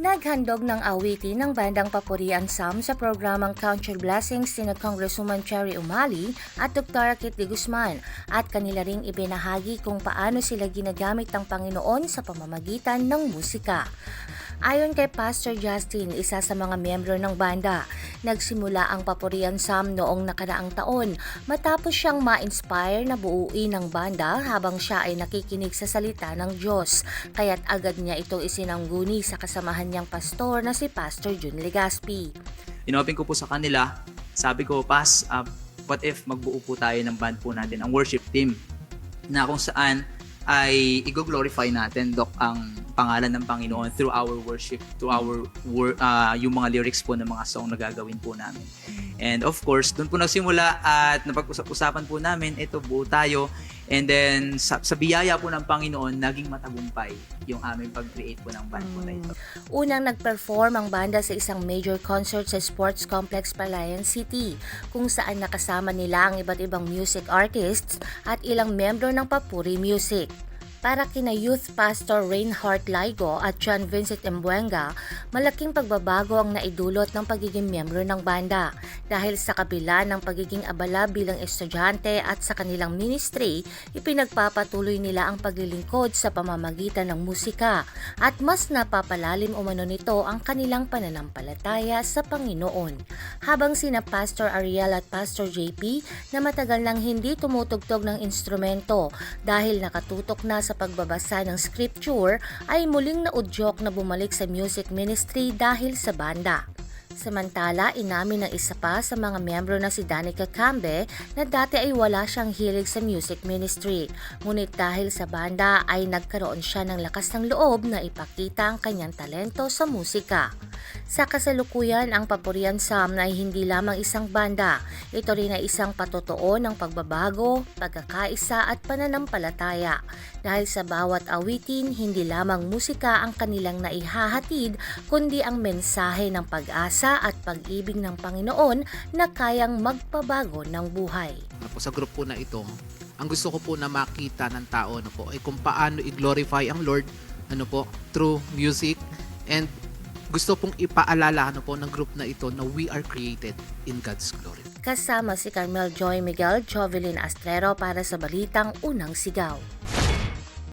Naghandog ng awitin ng bandang Papuri Ansam sa programang Count Your Blessings sina Congresswoman Cherry Umali at Dr. Kit de Guzman at kanila ring ibinahagi kung paano sila ginagamit ng Panginoon sa pamamagitan ng musika. Ayon kay Pastor Justin, isa sa mga miyembro ng banda, nagsimula ang Papuri Ansam noong nakaraang taon matapos siyang ma-inspire na buuin ng banda habang siya ay nakikinig sa salita ng Diyos. Kaya't agad niya itong isinangguni sa kasamahan niyang pastor na si Pastor Jun Legaspi. Inopen ko po sa kanila, sabi ko, Pas, what if magbuo po tayo ng band po natin, ang worship team, na kung saan ay i-glorify natin, Dok, ang pangalan ng Panginoon through our worship, to our yung mga lyrics po ng mga song na gagawin po namin. And of course, doon po nagsimula at napag-usap-usapan po namin, ito buo tayo. And then sa biyaya po ng Panginoon, naging matagumpay yung aming pag-create po ng band po na ito. Unang nag-perform ang banda sa isang major concert sa Sports Complex Palayan City, kung saan nakasama nila ang iba't ibang music artists at ilang membro ng Papuri Music. Para kina Youth Pastor Reinhard Laigo at John Vincent Embuenga, malaking pagbabago ang naidulot ng pagiging miyembro ng banda dahil sa kabila ng pagiging abala bilang estudyante at sa kanilang ministry, ipinagpapatuloy nila ang paglilingkod sa pamamagitan ng musika at mas napapalalim umano nito ang kanilang pananampalataya sa Panginoon. Habang sina Pastor Ariel at Pastor JP na matagal nang hindi tumutugtog ng instrumento dahil nakatutok na sa pagbabasa ng scripture ay muling naudyok na bumalik sa music ministry dahil sa banda. Samantala, inamin ng isa pa sa mga miyembro na si Danica Cambe na dati ay wala siyang hilig sa music ministry. Ngunit dahil sa banda ay nagkaroon siya ng lakas ng loob na ipakita ang kanyang talento sa musika. Sa kasalukuyan, ang Papuri Ansam ay hindi lamang isang banda. Ito rin ay isang patotoo ng pagbabago, pagkakaisa at pananampalataya. Dahil sa bawat awitin, hindi lamang musika ang kanilang naihahatid, kundi ang mensahe ng pag-asa at pag-ibig ng Panginoon na kayang magpabago ng buhay. Sa group po na ito, ang gusto ko po na makita ng tao ay kung paano i-glorify ang Lord through music, and gusto pong ipaalala ng group na ito na we are created in God's glory. Kasama si Carmel Joy Miguel, Jovelyn Astrero para sa Balitang Unang Sigaw.